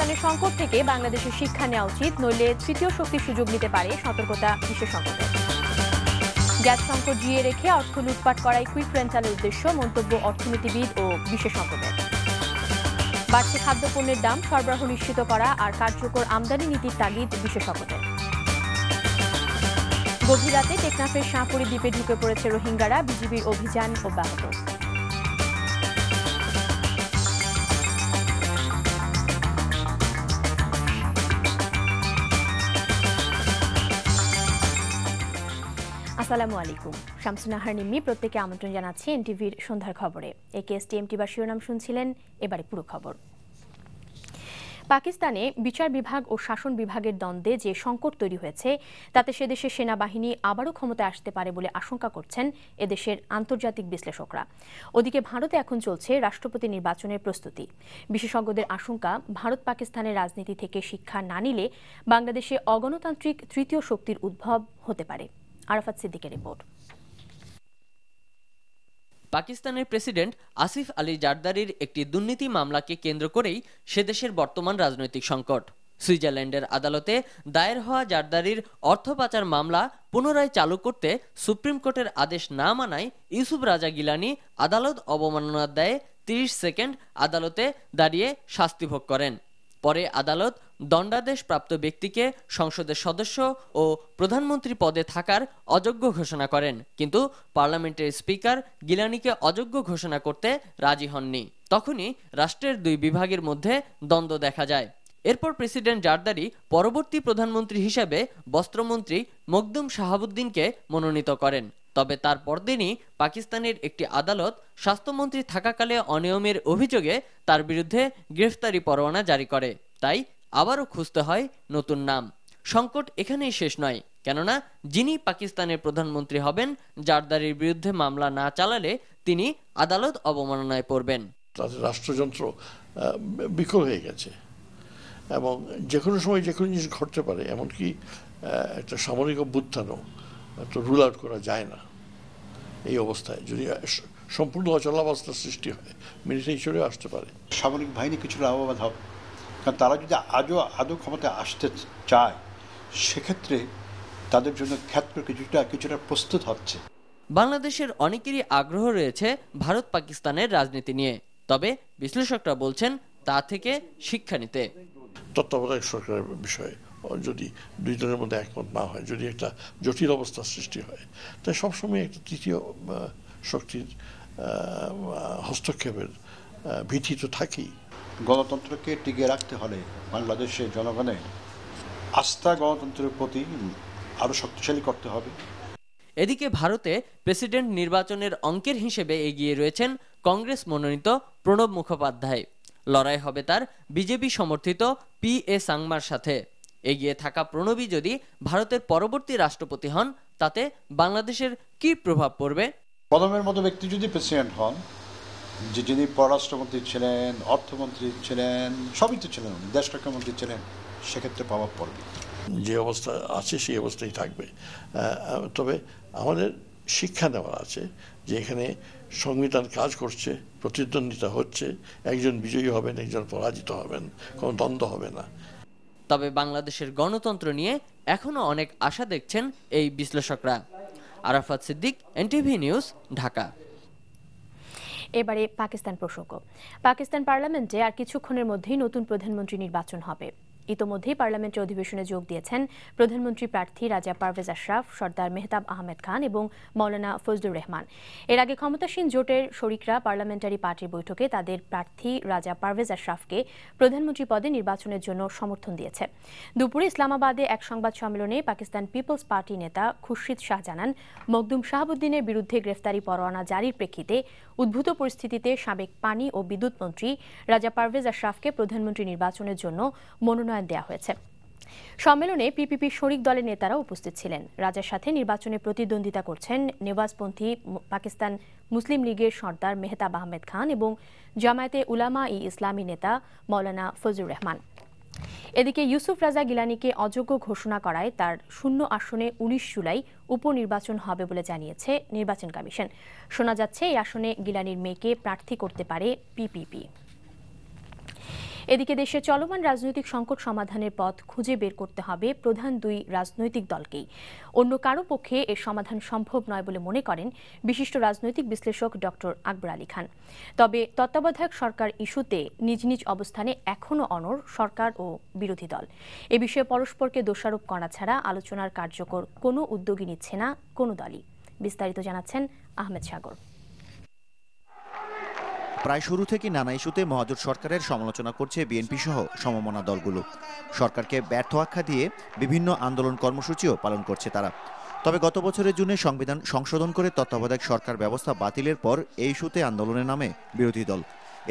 পাকিস্তানের সংকট থেকে বাংলাদেশের শিক্ষা নেওয়া উচিত, নইলে তৃতীয় শক্তির সুযোগ নিতে পারে, সতর্কতা বিশেষজ্ঞদের। গ্যাস সংকট জিইয়ে রেখে অর্থ লুটপাট করাই কুইক রেন্টালের উদ্দেশ্য, মন্তব্য অর্থনীতিবিদ ও বিশেষজ্ঞদের। বাড়ছে খাদ্যপণ্যের দাম, সরবরাহ নিশ্চিত করা আর কার্যকর আমদানি নীতির তাগিদ বিশেষজ্ঞদের। গভীর রাতে টেকনাফের শাহপুরী দ্বীপে ঢুকে পড়েছে রোহিঙ্গারা, বিজিবির অভিযান অব্যাহত। আসসালামু আলাইকুম, শামসুন্নাহার নিম্মি প্রত্যেকে আমন্ত্রণ জানাচ্ছি এনটিভির সন্ধ্যার খবরে। একেএসটিএমটি বা শিরোনাম শুনছিলেন, এবারে পুরো খবর। পাকিস্তানে বিচার বিভাগ ও শাসন বিভাগের দ্বন্দ্বে যে সংকট তৈরি হয়েছে তাতে সে দেশের সেনাবাহিনী আবারও ক্ষমতায় আসতে পারে বলে আশঙ্কা করছেন এদেশের আন্তর্জাতিক বিশ্লেষকরা। ওদিকে ভারতে এখন চলছে রাষ্ট্রপতি নির্বাচনের প্রস্তুতি। বিশেষজ্ঞদের আশঙ্কা, ভারত পাকিস্তানের রাজনীতি থেকে শিক্ষা না নিলে বাংলাদেশে অগণতান্ত্রিক তৃতীয় শক্তির উদ্ভব হতে পারে। আরাফাত সিদ্দিকের রিপোর্ট। পাকিস্তানের প্রেসিডেন্ট আসিফ আলী জারদারির একটি দুর্নীতি মামলাকে কেন্দ্র করেই সে দেশের বর্তমান রাজনৈতিক সংকট। সুইজারল্যান্ডের আদালতে দায়ের হওয়া জারদারির অর্থ পাচার মামলা পুনরায় চালু করতে সুপ্রিম কোর্টের আদেশ না মানায় ইউসুফ রাজা গিলানি আদালত অবমাননার দায়ে ৩০ সেকেন্ড আদালতে দাঁড়িয়ে শাস্তি ভোগ করেন। পরে আদালত দণ্ডাদেশপ্রাপ্ত ব্যক্তিকে সংসদের সদস্য ও প্রধানমন্ত্রী পদে থাকার অযোগ্য ঘোষণা করেন, কিন্তু পার্লামেন্টের স্পিকার গিলানিকে অযোগ্য ঘোষণা করতে রাজি হননি। তখনই রাষ্ট্রের দুই বিভাগের মধ্যে দ্বন্দ্ব দেখা যায়। এরপর প্রেসিডেন্ট জারদারি পরবর্তী প্রধানমন্ত্রী হিসেবে বস্ত্রমন্ত্রী মখদুম শাহাবুদ্দিনকে মনোনীত করেন। তবে তার পরদিনই পাকিস্তানের একটি আদালত স্বাস্থ্যমন্ত্রী থাকাকালে অনিয়মের অভিযোগে তার বিরুদ্ধে গ্রেফতারি পরোয়ানা জারি করে। তাই আবারও খুঁজতে হয় নতুন নাম। সংকট এখানেই শেষ নয়, কেননা যিনি পাকিস্তানের প্রধানমন্ত্রী হবেন, জারদারির বিরুদ্ধে মামলা না চালালে তিনি আদালত অবমাননায় পড়বেন। তাদের রাষ্ট্রযন্ত্র বিকল হয়ে গেছে এবং যে কোনো সময় যে কোনো জিনিস ঘটতে পারে, এমনকি একটা সামরিক অভ্যুত্থানও তো রুল আউট করা যায় না। এই অবস্থায় যদি সম্পূর্ণ অচলাবস্থার সৃষ্টি হয়, মিলিটারি চলেও আসতে পারে। সামরিক বাহিনী কিছুটা লাভবান হবে, কারণ তারা যদি আদৌ ক্ষমতায় আসতে চায়, সেক্ষেত্রে তাদের জন্য ক্ষেত্র কিছুটা প্রস্তুত হচ্ছে। বাংলাদেশের অনেকেরই আগ্রহ রয়েছে ভারত পাকিস্তানের রাজনীতি নিয়ে, তবে বিশ্লেষকরা বলছেন তা থেকে শিক্ষা নিতে। তত্ত্বাবধায়ক সরকারের বিষয়ে যদি দুই দলের মধ্যে একমত না হয়, যদি একটা জটিল অবস্থার সৃষ্টি হয়, তাই সবসময় একটা তৃতীয় শক্তির হস্তক্ষেপের ভীতি তো থাকেই। গণতন্ত্রকে টিকিয়ে রাখতে হলে বাংলাদেশের জনগণের আস্থা গণতন্ত্রের প্রতি আরো শক্তিশালী করতে হবে। এদিকে ভারতে প্রেসিডেন্ট নির্বাচনের অঙ্কের হিসেবে এগিয়ে রয়েছেন কংগ্রেস মনোনীত প্রণব মুখোপাধ্যায়। লড়াই হবে তার বিজেপি সমর্থিত পি.এ. সাংমার সাথে। এগিয়ে থাকা প্রণবই যদি ভারতের পরবর্তী রাষ্ট্রপতি হন, তাতে বাংলাদেশের কি প্রভাব পড়বে? প্রণবের মতো ব্যক্তি যদি প্রেসিডেন্ট হন, যিনি পররাষ্ট্রমন্ত্রী ছিলেন, অর্থমন্ত্রী ছিলেন, সবই তো ছিলেন, দেশ রক্ষামন্ত্রী ছিলেন, সেক্ষেত্রে প্রভাব পড়বে। যে অবস্থা আছে সেই অবস্থায় থাকবে। তবে আমাদের শিক্ষা নেওয়া আছে যে এখানে সংবিধান কাজ করছে, প্রতিদ্বন্দ্বিতা হচ্ছে, একজন বিজয়ী হবেন, একজন পরাজিত হবেন, কোনো দ্বন্দ্ব হবে না। তবে বাংলাদেশের গণতন্ত্র নিয়ে এখনো অনেক আশা দেখছেন এই বিশ্লেষকরা। Arafat Siddique, NTV news, Dhaka. এবারে পাকিস্তান প্রসঙ্গ। পাকিস্তান পার্লামেন্টে আর কিছুক্ষণের মধ্যেই নতুন প্রধানমন্ত্রী নির্বাচন হবে। ইতোমধ্যেই পার্লামেন্টের অধিবেশনে যোগ দিয়েছেন প্রধানমন্ত্রী প্রার্থী রাজা পারভেজ আশরাফ, সর্দার মেহতাব আহমেদ খান এবং মৌলানা ফজলুর রহমান। এর আগে ক্ষমতাসীন জোটের শরিকরা পার্লামেন্টারি পার্টির বৈঠকে তাদের প্রার্থী রাজা পারভেজ আশরাফকে প্রধানমন্ত্রী পদে নির্বাচনের জন্য সমর্থন দিয়েছে। দুপুরে ইসলামাবাদে এক সংবাদ সম্মেলনে পাকিস্তান পিপলস পার্টি নেতা খুরশিদ শাহ জানান, মখদুম শাহাবুদ্দিনের বিরুদ্ধে গ্রেফতারি পরোয়ানা জারির প্রেক্ষিতে উদ্ভূত পরিস্থিতিতে সাবেক পানি ও বিদ্যুৎ মন্ত্রী রাজা পারভেজ আশরাফকে প্রধানমন্ত্রী নির্বাচনের জন্য মনোনয়ন দেওয়া হয়েছে। সম্মেলনে পিপিপি শরিক দলের নেতারা উপস্থিত ছিলেন। রাজার সাথে নির্বাচনে প্রতিদ্বন্দ্বিতা করছেন নেওয়াজপন্থী পাকিস্তান মুসলিম লীগের সর্দার মেহতাব আহমেদ খান এবং জামায়াতে উলামা-ই ইসলামী নেতা মৌলানা ফজলুর রহমান। এদিকে ইউসুফ রাজা গিলানিকে অযোগ্য ঘোষণা করায় তার শূন্য আসনে ১৯ জুলাই উপনির্বাচন হবে বলে জানিয়েছে নির্বাচন কমিশন। শোনা যাচ্ছে এই আসনে গিলানির মেয়েকে প্রার্থী করতে পারে পিপিপি। এদিকে দেশে চলমান রাজনৈতিক সংকট সমাধানের পথ খুঁজে বের করতে হবে প্রধান দুই রাজনৈতিক দলকেই। অন্য কারো পক্ষে এর সমাধান সম্ভব নয় বলে মনে করেন বিশিষ্ট রাজনৈতিক বিশ্লেষক ডক্টর আকবর আলী খান। তবে তত্ত্বাবধায়ক সরকার ইস্যুতে নিজ নিজ অবস্থানে এখনও অনড় সরকার ও বিরোধী দল। এ বিষয়ে পরস্পরকে দোষারোপ করা ছাড়া আলোচনার কার্যকর কোনো উদ্যোগই নিচ্ছে না কোনো দলই। বিস্তারিত জানাচ্ছেন আহমেদ সাগর। প্রায় শুরু থেকে নানা ইস্যুতে মহাজোট সরকারের সমালোচনা করছে বিএনপি সহ সমমনা দলগুলো। সরকারকে ব্যর্থ আখ্যা দিয়ে বিভিন্ন আন্দোলন কর্মসূচিও পালন করছে তারা। তবে গত বছরের জুনে সংবিধান সংশোধন করে তত্ত্বাবধায়ক সরকার ব্যবস্থা বাতিলের পর এই ইস্যুতে আন্দোলনের নামে বিরোধী দল।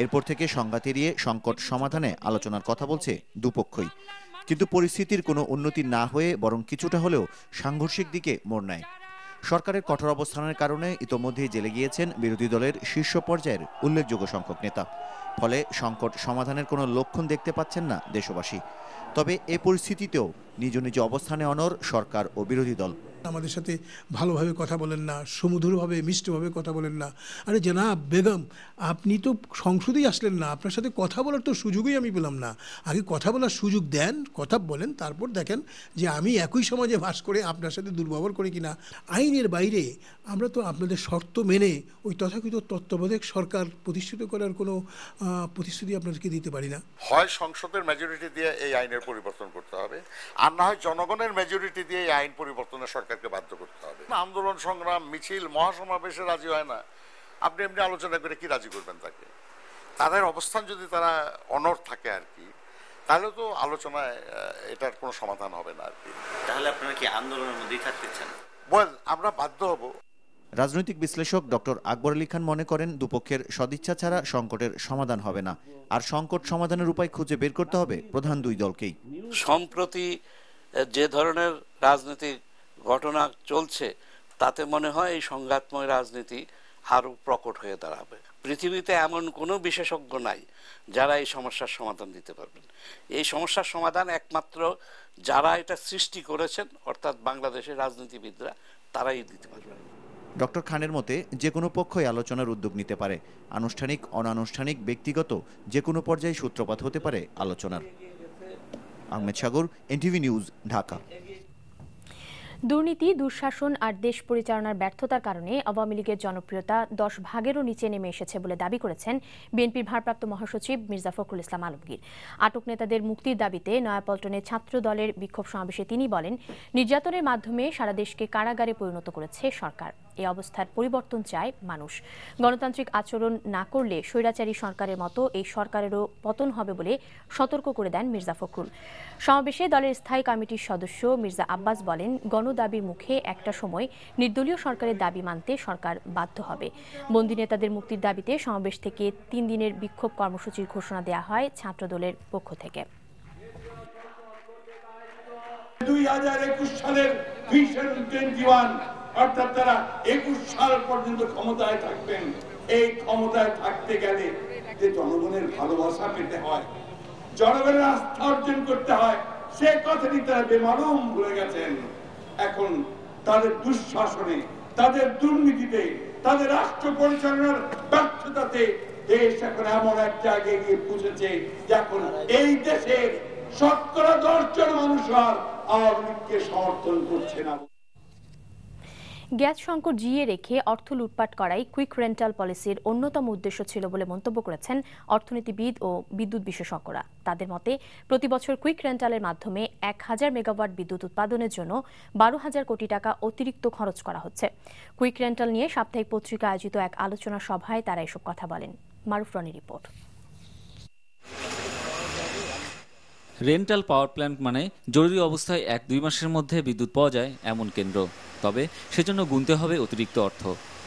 এরপর থেকে সংঘাত এড়িয়ে সংকট সমাধানে আলোচনার কথা বলছে দুপক্ষই। কিন্তু পরিস্থিতির কোনো উন্নতি না হয়ে বরং কিছুটা হলেও সাংঘর্ষিক দিকে মোড় নেয়। সরকারের কঠোর অবস্থানের কারণে ইতোমধ্যেই জেলে গিয়েছেন বিরোধী দলের শীর্ষ পর্যায়ের উল্লেখযোগ্য সংখ্যক নেতা। ফলে সংকট সমাধানের কোনো লক্ষণ দেখতে পাচ্ছেন না দেশবাসী। তবে এ পরিস্থিতিতেও নিজ নিজ অবস্থানে অনড় সরকার ও বিরোধী দল। আমাদের সাথে ভালোভাবে কথা বলেন না, সুমধুরভাবে মিষ্টভাবে কথা বলেন না। আরে জনাব বেগম, আপনি তো সংসদেই আসলেন না, আপনার সাথে কথা বলার তো সুযোগই আমি পেলাম না। আগে কথা বলার সুযোগ দেন, কথা বলেন, তারপর দেখেন যে আমি একই সমাজে বাস করে আপনার সাথে দুর্ব্যবহার করি কিনা। আইনের বাইরে আমরা তো আপনাদের শর্ত মেনে ওই তথাকথিত তত্ত্বাবধায়ক সরকার প্রতিষ্ঠিত করার কোনো প্রতিশ্রুতি আপনাদেরকে দিতে পারি না। হয় সংসদের মেজরিটি দিয়ে এই আইনের পরিবর্তন করতে হবে, আর না হয় জনগণের মেজরিটি দিয়ে এই আইন পরিবর্তনের সরকারকে বাধ্য করতে হবে। আন্দোলন সংগ্রাম মিছিল মহাসমাবেশে রাজি হয় না, আপনি এমনি আলোচনা করে কি রাজি করবেন তাকে? তাদের অবস্থান যদি তারা অনড় থাকে আর কি, তাহলে তো আলোচনায় এটার কোনো সমাধান হবে না আর কি। তাহলে আপনারা কি আন্দোলনের মধ্যেই থাকতে চান? আমরা বাধ্য হব। রাজনৈতিক বিশ্লেষক ডক্টর আকবর আলী খান মনে করেন দুপক্ষের সদিচ্ছা ছাড়া সংকটের সমাধান হবে না, আর সংকট সমাধানের উপায় খুঁজে বের করতে হবে প্রধান দুই দলকেই। সম্প্রতি যে ধরনের রাজনৈতিক ঘটনা চলছে তাতে মনে হয় এই সংঘাতময় রাজনীতি আরো প্রকট হয়ে দাঁড়াবে। পৃথিবীতে এমন কোনো বিশেষজ্ঞ নাই যারা এই সমস্যার সমাধান দিতে পারবেন। এই সমস্যার সমাধান একমাত্র যারা এটা সৃষ্টি করেছেন, অর্থাৎ বাংলাদেশের রাজনীতিবিদরা, তারাই দিতে পারবেন। ডক্টর খানের মতে যে কোনো পক্ষই আলোচনার উদ্যোগ নিতে পারে। আনুষ্ঠানিক অনানুষ্ঠানিক ব্যক্তিগত যে কোনো পর্যায়ে সূত্রপাত হতে পারে আলোচনার। আহমেদ সাগর, এনটিভি নিউজ, ঢাকা। দুর্নীতি, দুঃশাসন আর দেশ পরিচালনার ব্যর্থতার কারণে আওয়ামী লীগের জনপ্রিয়তা 10 ভাগেরও নিচে নেমে এসেছে বলে দাবি করেছেন বিএনপির ভারপ্রাপ্ত মহাসচিব মির্জা ফখরুল ইসলাম আলমগীর। আটক নেতাদের মুক্তির দাবিতে নয়াপল্টনে ছাত্র দলের বিক্ষোভ সমাবেশে তিনি বলেন, নির্যাতনের মাধ্যমে সারা দেশকে কারাগারে পরিণত করেছে সরকার। এই অবস্থার পরিবর্তন চায় মানুষ। গণতান্ত্রিক আচরণ না করলে স্বৈরাচারী সরকারের মতো এই সরকারেরও পতন হবে বলে সতর্ক করে দেন মির্জা ফখরুল। সমাবেশে দলের স্থায়ী কমিটির সদস্য মির্জা আব্বাস বলেন, গণদাবির মুখে একটা সময় নির্দলীয় সরকারের দাবি মানতে সরকার বাধ্য হবে। বন্দী নেতাদের মুক্তির দাবিতে সমাবেশ থেকে 3 দিনের বিক্ষোভ কর্মসূচির ঘোষণা দেওয়া হয় ছাত্রদলের পক্ষ থেকে। 2021 সালের ভিশন 21, অর্থাৎ তারা 21 সাল পর্যন্ত ক্ষমতায় থাকবেন। এই ক্ষমতায় থাকতে গেলে যে জনগণের ভালোবাসা পেতে হয়, জনগণের আস্থা অর্জন করতে হয়, সে কথাটি তারা বেমালুম ভুলে গেছেন। এখন তাদের দুঃশাসনে, তাদের দুর্নীতিতে, তাদের রাষ্ট্র পরিচালনার ব্যর্থতাতে দেশ এখন এমন এক জায়গায় গিয়ে পৌঁছেছে যে এখন এই দেশের 10% মানুষ আর আওয়ামী লীগকে সমর্থন করছে না। গ্যাস সংকট জিইয়ে রেখে অর্থ লুটপাট করাই কুইক রেন্টাল পলিসির অন্যতম উদ্দেশ্য ছিল বলে মন্তব্য করেছেন অর্থনীতিবিদ ও বিদ্যুৎ বিশেষজ্ঞরা। তাদের মতে, প্রতি বছর কুইক রেন্টালের মাধ্যমে 1000 মেগাওয়াট বিদ্যুৎ উৎপাদনের জন্য 12,000 কোটি টাকা অতিরিক্ত খরচ করা হচ্ছে। কুইক রেন্টাল নিয়ে সাপ্তাহিক পত্রিকা আয়োজিত এক আলোচনা সভায় তারা এসব কথা বলেন। মারুফ রনির রিপোর্ট। রেন্টাল পাওয়ার প্ল্যান্ট মানে জরুরি অবস্থায় 1-2 মাসের মধ্যে বিদ্যুৎ পাওয়া যায় এমন কেন্দ্র। তবে সেজন্য গুনতে হবে অতিরিক্ত অর্থ।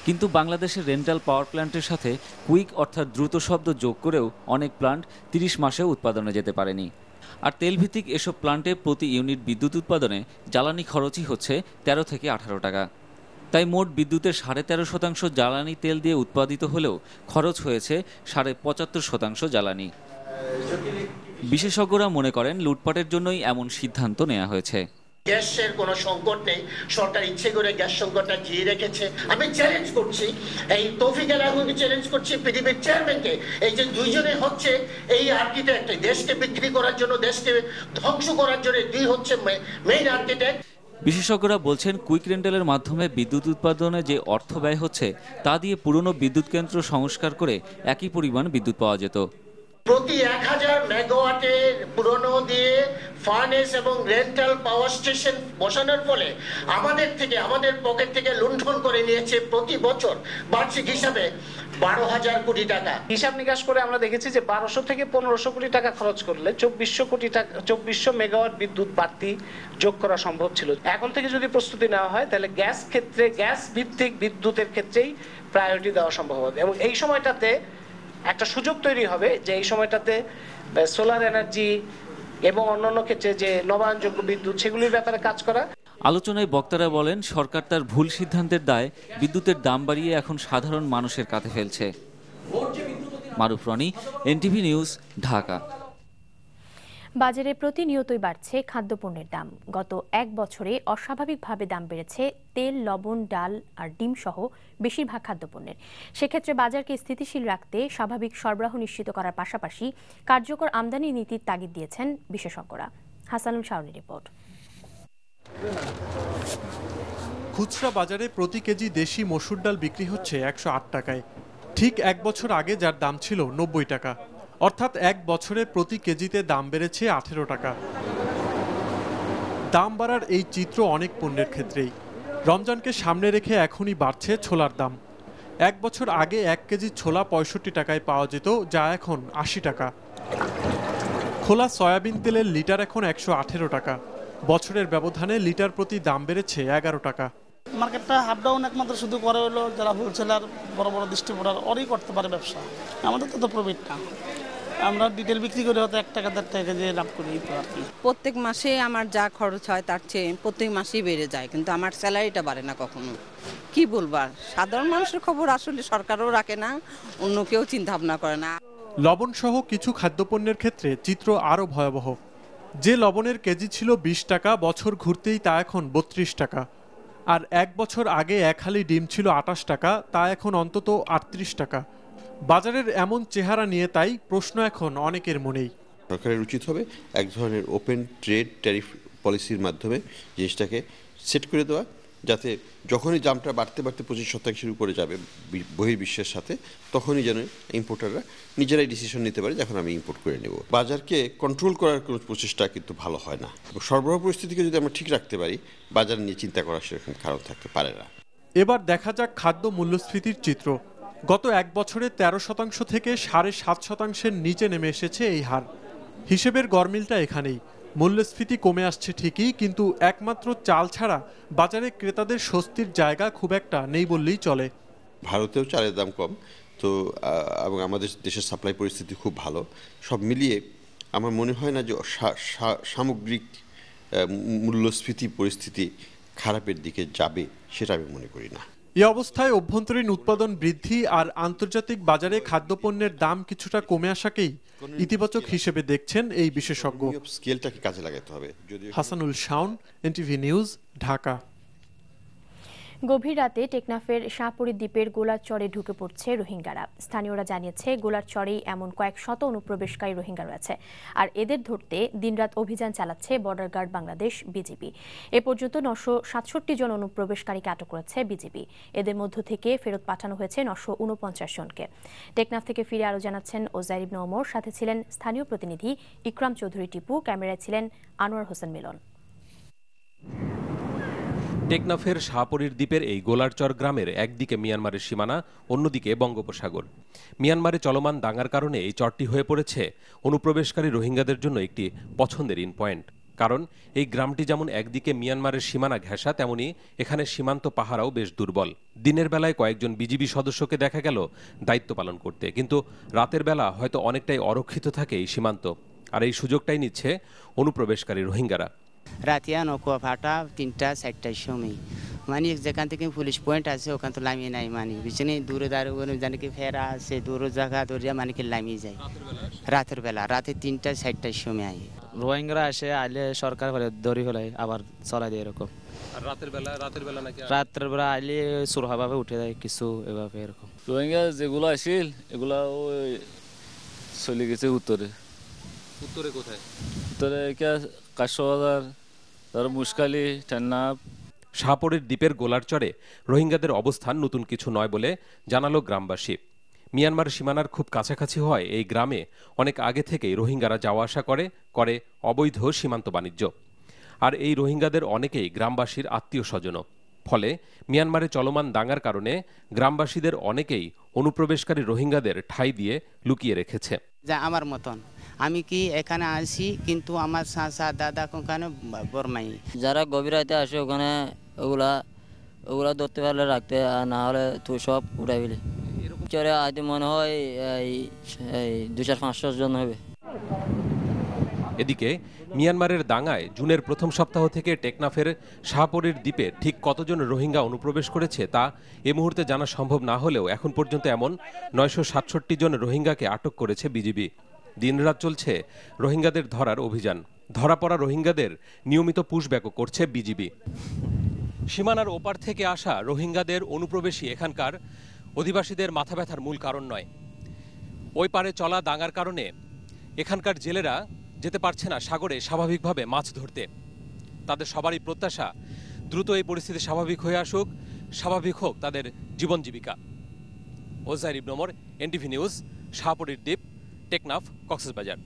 কিন্তু বাংলাদেশের রেন্টাল পাওয়ার প্ল্যান্টের সাথে কুইক অর্থাৎ দ্রুত শব্দ যোগ করেও অনেক প্ল্যান্ট 30 মাসেও উৎপাদনে যেতে পারেনি। আর তেলভিত্তিক এসব প্ল্যান্টে প্রতি ইউনিট বিদ্যুৎ উৎপাদনে জ্বালানি খরচই হচ্ছে 13 থেকে 18 টাকা। তাই মোট বিদ্যুতের 13.5% জ্বালানি তেল দিয়ে উৎপাদিত হলেও খরচ হয়েছে 75% জ্বালানি। বিশেষজ্ঞরা মনে করেন লুটপাটের জন্যই এমন সিদ্ধান্ত নেওয়া হয়েছে। গ্যাসের কোনো সংকট নেই, সরকার ইচ্ছে করে গ্যাস সংকটটা দিয়ে রেখেছে। আমি চ্যালেঞ্জ করছি এই তৌফিক আলমকে, চ্যালেঞ্জ করছি পৃথিবীর চেয়ারম্যানকে, এই যে দুইজনে হচ্ছে এই আর্কিটেক্ট, দেশকে বিক্রি করার জন্য, দেশকে ধ্বংস করার জন্য দুই হচ্ছে মেইন আর্কিটেক্ট। বিশেষজ্ঞরা বলছেন কুইক রেন্টালের মাধ্যমে বিদ্যুৎ উৎপাদনে যে অর্থ ব্যয় হচ্ছে তা দিয়ে পুরনো বিদ্যুৎ কেন্দ্র সংস্কার করে একই পরিমাণ বিদ্যুৎ পাওয়া যেত। প্রতি 1000 মেগাওয়াটের পুরনো দিয়ে ফার্নেস এবং রেন্টাল পাওয়ার স্টেশন বসানোর ফলে আমাদের পকেট থেকে লুণ্ঠন করে নিয়েছে প্রতি বছর বার্ষিক হিসাবে 12,000 কোটি টাকা। হিসাব নিকাশ করে আমরা দেখেছি যে 1200 থেকে 1500 কোটি টাকা খরচ করলে 2400 মেগাওয়াট বিদ্যুৎ বাড়তি যোগ করা সম্ভব ছিল। এখন থেকে যদি প্রস্তুতি নেওয়া হয় তাহলে গ্যাস ভিত্তিক বিদ্যুতের ক্ষেত্রেই প্রায়োরিটি দেওয়া সম্ভব হবে এবং এই সময়টাতে একটা সুযোগ তৈরি হবে যে এই সময়টাতে সোলার এনার্জি এবং অন্যান্য ক্ষেত্রে যে নবায়নযোগ্য বিদ্যুৎ সেগুলির ব্যাপারে কাজ করা। আলোচনায় বক্তারা বলেন সরকার তার ভুল সিদ্ধান্তের দায় বিদ্যুতের দাম বাড়িয়ে এখন সাধারণ মানুষের কাঁধে ফেলছে। মারুফ রনি, এনটিভি নিউজ, ঢাকা। বাজারে প্রতিনিয়তই বাড়ছে খাদ্যপণ্যের দাম। গত এক বছরে অস্বাভাবিকভাবে দাম বেড়েছে তেল, লবণ, ডাল আর ডিম সহ বেশিরভাগ খাদ্যপণ্যের। সেক্ষেত্রে বাজারকে স্থিতিশীল রাখতে স্বাভাবিক সরবরাহ নিশ্চিত করার পাশাপাশি কার্যকর আমদানি নীতির তাগিদ দিয়েছেন বিশেষজ্ঞরা। হাসানুল শাওনের রিপোর্ট। খুচরা বাজারে প্রতি কেজি দেশি মসুর ডাল বিক্রি হচ্ছে 108 টাকায়, ঠিক এক বছর আগে যার দাম ছিল 90 টাকা। অর্থাৎ এক বছরে প্রতি কেজিতে দাম বেড়েছে 18 টাকা। দাম বাড়ার এই চিত্র অনেক পণ্যের ক্ষেত্রেই। রমজানকে সামনে রেখে এখনই বাড়ছে ছোলার দাম। এক বছর আগে 1 কেজি ছোলা 65 টাকায় পাওয়া যেত, যা এখন 80 টাকা। খোলা সয়াবিন তেলের লিটার এখন 118 টাকা। বছরের ব্যবধানে লিটার প্রতি দাম বেড়েছে 11 টাকা। মার্কেটটা হাফ ডাউন একমাত্র শুধু করে হলো যারা হোলসেলার, বড় বড় ডিস্ট্রিবিউটার, ওরাই করতে পারে ব্যবসা। আমাদের তো প্রফিট না, আমরা ডিটেল বিক্রি করে হয়তো 1 টাকা 1.5 টাকা দিয়ে লাভ করি আর কি। প্রত্যেক মাসে আমার যা খরচ হয় তার চেয়ে প্রত্যেক মাসেই বেড়ে যায়, কিন্তু আমার স্যালারিটা বাড়ে না কখনো। কি বলবার, সাধারণ মানুষের খবর আসলে সরকারও রাখে না, অন্য কেউ চিন্তা ভাবনা করে না। লবণ সহ কিছু খাদ্যপণ্যের ক্ষেত্রে চিত্র আরও ভয়াবহ। যে লবণের কেজি ছিল 20 টাকা, বছর ঘুরতেই তা এখন 32 টাকা। আর এক বছর আগে এক হালি ডিম ছিল 28 টাকা, তা এখন অন্তত 38 টাকা। বাজারের এমন চেহারা নিয়ে তাই প্রশ্ন এখন অনেকের মনেই। সরকারের উচিত হবে এক ধরনের ওপেন ট্রেড ট্যারিফ পলিসির মাধ্যমে জিনিসটাকে সেট করে দেওয়া, যাতে যখনই দামটা বাড়তে 25% উপরে যাবে বহির্বিশ্বের সাথে, তখনই যেন ইম্পোর্টাররা নিজেরাই ডিসিশন নিতে পারে যখন আমি ইম্পোর্ট করে নেব। বাজারকে কন্ট্রোল করার কোনো প্রচেষ্টা কিন্তু ভালো হয় না। সরবরাহ পরিস্থিতিকে যদি আমরা ঠিক রাখতে পারি, বাজার নিয়ে চিন্তা করার সেরকম কারণ থাকতে পারে না। এবার দেখা যাক খাদ্য মূল্যস্ফীতির চিত্র। গত এক বছরে 13% থেকে 7.5%-এর নিচে নেমে এসেছে এই হার। হিসেবের গরমিলটা এখানেই। মূল্যস্ফীতি কমে আসছে ঠিকই, কিন্তু একমাত্র চাল ছাড়া বাজারে ক্রেতাদের স্বস্তির জায়গা খুব একটা নেই বললেই চলে। ভারতেও চালের দাম কম, তো এবং আমাদের দেশের সাপ্লাই পরিস্থিতি খুব ভালো। সব মিলিয়ে আমার মনে হয় না যে সামগ্রিক মূল্যস্ফীতি পরিস্থিতি খারাপের দিকে যাবে, সেটা আমি মনে করি না। এই অবস্থায় অভ্যন্তরীণ উৎপাদন বৃদ্ধি আর আন্তর্জাতিক বাজারে খাদ্যপণ্যের দাম কিছুটা কমে আসাকেই ইতিবাচক হিসেবে দেখছেন এই বিশেষজ্ঞ। স্কেলটাকে কাজে লাগাতে হবে। Hasanul Shaon, NTV news, Dhaka. গভীর রাতে টেকনাফের শাহপুরী দ্বীপের গোলারচরে ঢুকে পড়ছে রোহিঙ্গারা। স্থানীয়রা জানিয়েছে গোলারচরেই এমন কয়েক শত অনুপ্রবেশকারী রোহিঙ্গা রয়েছে, আর এদের ধরতে দিনরাত অভিযান চালাচ্ছে বর্ডার গার্ড বাংলাদেশ, বিজিবি। এ পর্যন্ত 967 জন অনুপ্রবেশকারীকে আটক করেছে বিজিবি। এদের মধ্য থেকে ফেরত পাঠানো হয়েছে 949 জনকে। টেকনাফ থেকে ফিরে আরও জানাচ্ছেন ওজাইর ইবনে ওমর, সাথে ছিলেন স্থানীয় প্রতিনিধি ইকরাম চৌধুরী টিপু, ক্যামেরায় ছিলেন আনোয়ার হোসেন মিলন। টেকনাফের শাহপুরীর দ্বীপের এই গোলারচর গ্রামের একদিকে মিয়ানমারের সীমানা, অন্যদিকে বঙ্গোপসাগর। মিয়ানমারে চলমান দাঙ্গার কারণে এই চরটি হয়ে পড়েছে অনুপ্রবেশকারী রোহিঙ্গাদের জন্য একটি পছন্দের ইন পয়েন্ট। কারণ এই গ্রামটি যেমন একদিকে মিয়ানমারের সীমানা ঘেঁষা, তেমনি এখানে সীমান্ত পাহারাও বেশ দুর্বল। দিনের বেলায় কয়েকজন বিজিবি সদস্যকে দেখা গেল দায়িত্ব পালন করতে, কিন্তু রাতের বেলা হয়তো অনেকটাই অরক্ষিত থাকে এই সীমান্ত। আর এই সুযোগটাই নিচ্ছে অনুপ্রবেশকারী রোহিঙ্গারা। রাতিয়া নকুয়া ফাটা 3টা 4টার সময় মানে যেখান থেকে পুলিশ পয়েন্ট আছে ওখান তো লামিয়ে নাই, মানে বিছানে দূরে দাঁড়িয়ে জানি কি ফেরা আছে দূর জায়গা ধরিয়া মানে কি লামিয়ে যায় রাতের বেলা, রাতে 3টা 4টার সময় আই। রোহিঙ্গারা এসে আইলে সরকার ধরি ফেলায় আবার চলাই দেয় এরকম। আর রাতের বেলা নাকি রাতের বেলা আইলে সুরহাভাবে উঠে দেয় কিছু এভাবে এরকম। রোহিঙ্গা যেগুলো আসিল এগুলা ওই চলে গেছে উত্তরে কোথায়? উত্তরে কাশবাজার, তার মুশকালি, টেন্নাব। শাহপরীর দ্বীপের গোলারচরে রোহিঙ্গাদের অবস্থান নতুন কিছু নয় বলে জানালো গ্রামবাসী। মিয়ানমার সীমানার খুব কাছাকাছি হয় এই গ্রামে অনেক আগে থেকেই রোহিঙ্গারা যাওয়া আসা করে অবৈধ সীমান্ত বাণিজ্য। আর এই রোহিঙ্গাদের অনেকেই গ্রামবাসীর আত্মীয় স্বজন। ফলে মিয়ানমারে চলমান দাঙ্গার কারণে গ্রামবাসীদের অনেকেই অনুপ্রবেশকারী রোহিঙ্গাদের ঠাঁই দিয়ে লুকিয়ে রেখেছে। যা আমার মতন আমি কি এখানে আসি, কিন্তু আমার চাচা দাদা ওখানে বর্মাই। যারা গভীর রাতে আসে ওখানে ওগুলা ধরতে পারলে রাখতে, আর না হলে তো সব উঠাই ফেলে। চরে আজ মনে হয় এই 200-500 জন হবে। এদিকে মিয়ানমারের দাঙ্গায় জুনের প্রথম সপ্তাহ থেকে টেকনাফের শাহপরীর দ্বীপে ঠিক কতজন রোহিঙ্গা অনুপ্রবেশ করেছে তা এ মুহূর্তে জানা সম্ভব না হলেও এখন পর্যন্ত এমন 967 জন রোহিঙ্গাকে আটক করেছে বিজিবি। দিনরাত চলছে রোহিঙ্গাদের ধরার অভিযান। ধরা পড়া রোহিঙ্গাদের নিয়মিত পুশব্যাকও করছে বিজিবি। সীমানার ওপার থেকে আসা রোহিঙ্গাদের অনুপ্রবেশই এখানকার অধিবাসীদের মাথা ব্যথার মূল কারণ নয়। ওই পারে চলা দাঙ্গার কারণে এখানকার জেলেরা যেতে পারছে না সাগরে স্বাভাবিকভাবে মাছ ধরতে। তাদের সবারই প্রত্যাশা দ্রুত এই পরিস্থিতি স্বাভাবিক হয়ে আসুক, স্বাভাবিক হোক তাদের জীবন জীবিকা। ওজাইর ইবনে ওমর, এনটিভি নিউজ, শাহপরীর দ্বীপ, টেকনাফ, কক্সবাজার।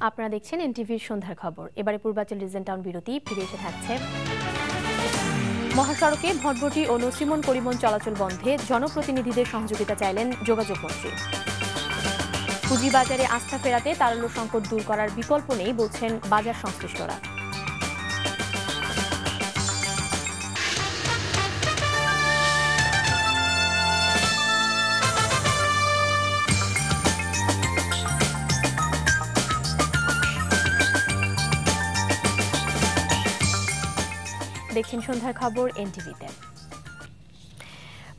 আপনারা দেখছেন এনটিভির সন্ধ্যার খবর। এবারে পূর্বাঞ্চল রিজন টাউন বিরতি, ফিরে এসে থাকছে। মহাসড়কে ভটভটি ও নসিমন করিমন চলাচল বন্ধে জনপ্রতিনিধিদের সহযোগিতা চাইলেন যোগাযোগ মন্ত্রী। পুঁজিবাজারে আস্থা ফেরাতে তারল্য সংকট দূর করার বিকল্প নেই বলছেন বাজার সংশ্লিষ্টরা। দেখছেন সন্ধ্যার খবর এনটিভিতে।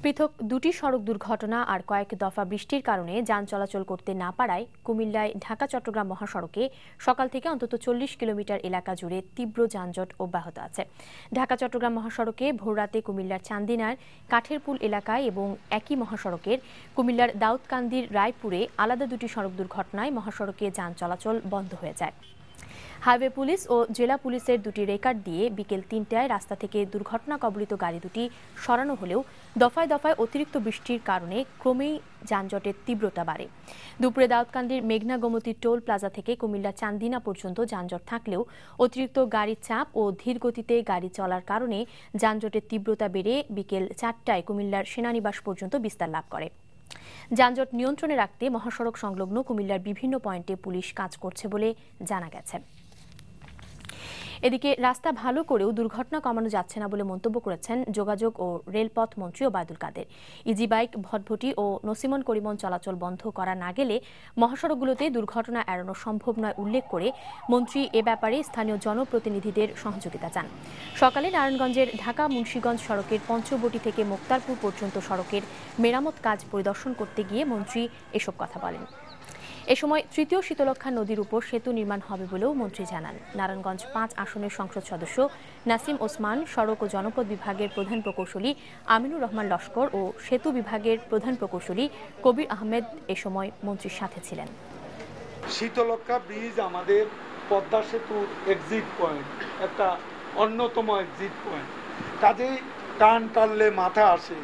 পৃথক দুটি সড়ক দুর্ঘটনা আর কয়েক দফা বৃষ্টির কারণে যান চলাচল করতে না পারায় কুমিল্লায় ঢাকা চট্টগ্রাম মহাসড়কে সকাল থেকে অন্তত 40 কিলোমিটার এলাকা জুড়ে তীব্র যানজট অব্যাহত আছে। ঢাকা চট্টগ্রাম মহাসড়কে ভোররাতে কুমিল্লার চান্দিনার কাঠেরপুল এলাকায় এবং একই মহাসড়কের কুমিল্লার দাউদকান্দির রায়পুরে আলাদা দুটি সড়ক দুর্ঘটনায় মহাসড়কে যান চলাচল বন্ধ হয়ে যায়। হাইওয়ে পুলিশ ও জেলা পুলিশের দুটি রেকার দিয়ে বিকেল 3টায় রাস্তা থেকে দুর্ঘটনা কবলিত গাড়ি দুটি সরানো হলেও দফায় দফায় অতিরিক্ত বৃষ্টির কারণে ক্রমেই যানজটের তীব্রতা বাড়ে। দুপুরে দাউদকান্দির মেঘনা গোমতী টোল প্লাজা থেকে কুমিল্লা চান্দিনা পর্যন্ত যানজট থাকলেও অতিরিক্ত গাড়ির চাপ ও ধীর গতিতে গাড়ি চলার কারণে যানজটের তীব্রতা বেড়ে বিকেল 4টায় কুমিল্লার সেনানিবাস পর্যন্ত বিস্তার লাভ করে। যানজট নিয়ন্ত্রণে রাখতে মহাসড়ক সংলগ্ন কুমিল্লার বিভিন্ন পয়েন্টে পুলিশ কাজ করছে বলে জানা গেছে। এদিকে রাস্তা ভালো করেও দুর্ঘটনা কমানো যাচ্ছে না বলে মন্তব্য করেছেন যোগাযোগ ও রেলপথ মন্ত্রী ওবায়দুল কাদের। ইজি বাইক, ভটভটি ও নসিমন করিমন চলাচল বন্ধ করা না গেলে মহাসড়কগুলোতে দুর্ঘটনা এড়ানো সম্ভব নয় উল্লেখ করে মন্ত্রী এ ব্যাপারে স্থানীয় জনপ্রতিনিধিদের সহযোগিতা চান। সকালে নারায়ণগঞ্জের ঢাকা মুন্সিগঞ্জ সড়কের পঞ্চবটি থেকে মোক্তারপুর পর্যন্ত সড়কের মেরামত কাজ পরিদর্শন করতে গিয়ে মন্ত্রী এসব কথা বলেন। এ সময় তৃতীয় শীতলক্ষ্যা নদীর উপর সেতু নির্মাণ হবে বলেও মন্ত্রী জানান। নারায়ণগঞ্জ 5 আসনের সংসদ সদস্য নাসিম ওসমান, সড়ক ও জনপদ বিভাগের প্রধান প্রকৌশলী আমিনুর রহমান লস্কর ও সেতু বিভাগের প্রধান প্রকৌশলী কবির আহমেদ এ সময় মন্ত্রীর সাথে ছিলেন। শীতলক্ষ্যা ব্রিজ আমাদের পদ্মা সেতুর এক্সিট পয়েন্ট, একটা অন্যতম এক্সিট পয়েন্ট। কাজেই টান টানলে মাথা আসে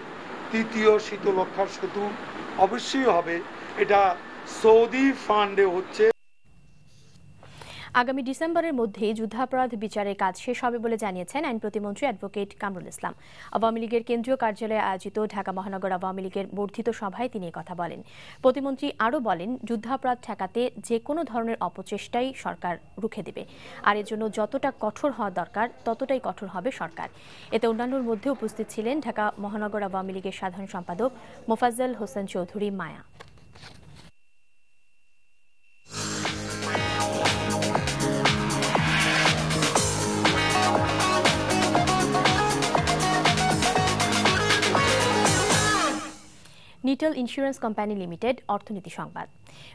তৃতীয় শীতলক্ষ্যা সেতু অবশ্যই হবে। এটা সৌদি ফান্ডে হচ্ছে। আগামী ডিসেম্বরের মধ্যেই যুদ্ধাপরাধ বিচারের কাজ শেষ হবে বলে জানিয়েছেন আইন প্রতিমন্ত্রী অ্যাডভোকেট কামরুল ইসলাম। আওয়ামী লীগের কেন্দ্রীয় কার্যালয়ে আয়োজিত ঢাকা মহানগর আওয়ামী লীগের বর্ধিত সভায় তিনি কথা বলেন। প্রতিমন্ত্রী আরও বলেন, যুদ্ধাপরাধ ঠেকাতে যে কোনো ধরনের অপচেষ্টাই সরকার রুখে দেবে, আর এর জন্য যতটা কঠোর হওয়া দরকার ততটাই কঠোর হবে সরকার। এতে অন্যান্যর মধ্যে উপস্থিত ছিলেন ঢাকা মহানগর আওয়ামী লীগের সাধারণ সম্পাদক মোফাজ্জল হোসেন চৌধুরী মায়া। নিটল ইন্স্যুরেন্স কোম্পানি লিমিটেড অর্থনীতি সংবাদ।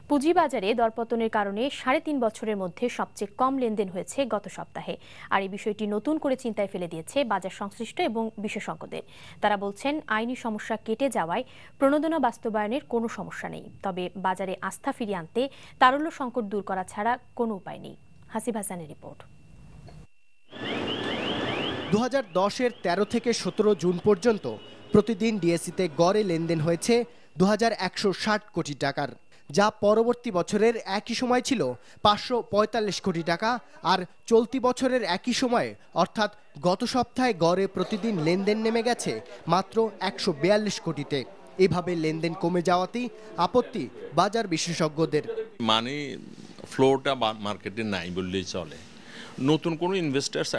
পুঁজিবাজারে দরপতনের কারণে ৩.৫ বছরের মধ্যে সবচেয়ে কম লেনদেন হয়েছে গত সপ্তাহে। আর এই বিষয়টি নতুন করে চিন্তায় ফেলে দিয়েছে বাজার সংশ্লিষ্ট এবং বিশেষজ্ঞদের। তারা বলছেন, আইনি সমস্যা কেটে যাওয়ায় প্রণোদনা বাস্তবায়নের কোনো সমস্যা নেই। তবে বাজারে আস্থা ফিরিয়ে আনতে তারল্য সংকট দূর করা ছাড়া কোনো উপায় নেই। হাসিব হাসানের রিপোর্ট। 2010-এর 13 থেকে 17 জুন পর্যন্ত প্রতিদিন ডিএসইতে গড়ে লেনদেন হয়েছে 2160 কোটি টাকার, যা পরবর্তী বছরের একই সময় ছিল 545 কোটি টাকা। আর চলতি বছরের একই সময়ে অর্থাৎ গত সপ্তাহে গড়ে প্রতিদিন লেনদেন নেমে গেছে মাত্র 142 কোটিতে। এভাবে লেনদেন কমে যাওয়াতেই আপত্তি বাজার বিশেষজ্ঞদের। মানি ফ্লোটা মার্কেটে নাই বললেই চলে, নতুন কোনো ইনভেস্টার্স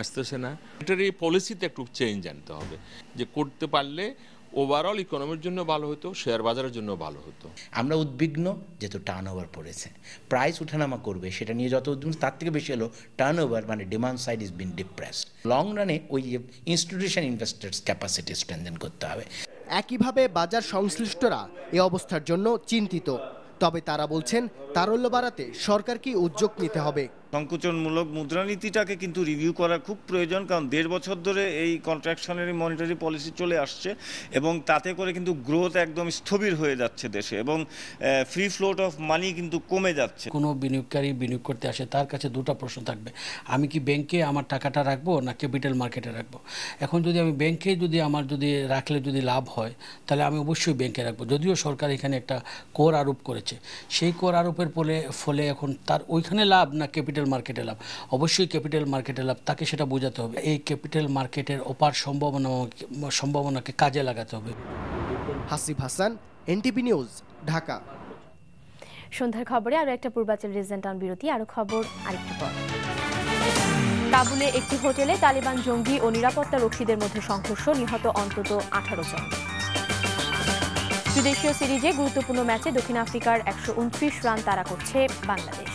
আসতেছে না। এটার এই পলিসিতে একটু চেঞ্জ আনতে হবে, যে করতে পারলে ওভারঅল ইকোনমির জন্য ভালো হতো, শেয়ার বাজারের জন্য ভালো হতো। আমরা উদ্বিগ্ন যেহেতু টার্ন ওভার পড়েছে, প্রাইস উঠানামা করবে সেটা নিয়ে যত উদ্বিগ্ন, তার থেকে বেশি হলো টার্ন ওভার মানে demand side is bin depressed. Long রানে ওই ইনস্টিটিউশন ইনভেস্টার্স ক্যাপাসিটি স্ট্রেনথেন করতে হবে। একইভাবে বাজার সংশ্লিষ্টরা এ অবস্থার জন্য চিন্তিত। তবে তারা বলছেন, তারল্য বাড়াতে সরকারকে উদ্যোগ নিতে হবে। সংকোচনমূলক মুদ্রানীতিটাকে কিন্তু রিভিউ করা খুব প্রয়োজন, কারণ 1.5 বছর ধরে এই কন্ট্রাকশনারি মনিটারি পলিসি চলে আসছে এবং তাতে করে কিন্তু গ্রোথ একদম স্থবির হয়ে যাচ্ছে দেশে এবং ফ্রি ফ্লোট অফ মানি কিন্তু কমে যাচ্ছে। কোনো বিনিয়োগকারী বিনিয়োগ করতে আসে, তার কাছে দুটো প্রশ্ন থাকবে, আমি কি ব্যাংকে আমার টাকাটা রাখবো না ক্যাপিটাল মার্কেটে রাখবো। এখন যদি আমি ব্যাংকে আমার রাখলে যদি লাভ হয়, তাহলে আমি অবশ্যই ব্যাংকে রাখবো। যদিও সরকার এখানে একটা কর আরোপ করেছে, সেই কর আরোপের ফলে এখন তার ওইখানে লাভ না ক্যাপিটাল মার্কেটে লাভ। অবশ্যই ক্যাপিটাল মার্কেটে লাভ, তাকে সেটা বোঝাতে হবে। এই ক্যাপিটাল মার্কেটের অপার সম্ভাবনাকে কাজে লাগাতে হবে। Hasib Hasan, NTV news, Dhaka. সন্ধ্যার খবরে আরো একটা পূর্বাচল রিজেন্ট টাউন বিরতি। আরো খবর আরেকটু পর। কাবুলে একটি হোটেলে তালিবান জঙ্গি ও নিরাপত্তা রক্ষীদের মধ্যে সংঘর্ষ, নিহত অন্তত 18 জন। ত্রিদেশীয় সিরিজে গুরুত্বপূর্ণ ম্যাচে দক্ষিণ আফ্রিকার 129 রান তাড়া করছে বাংলাদেশ।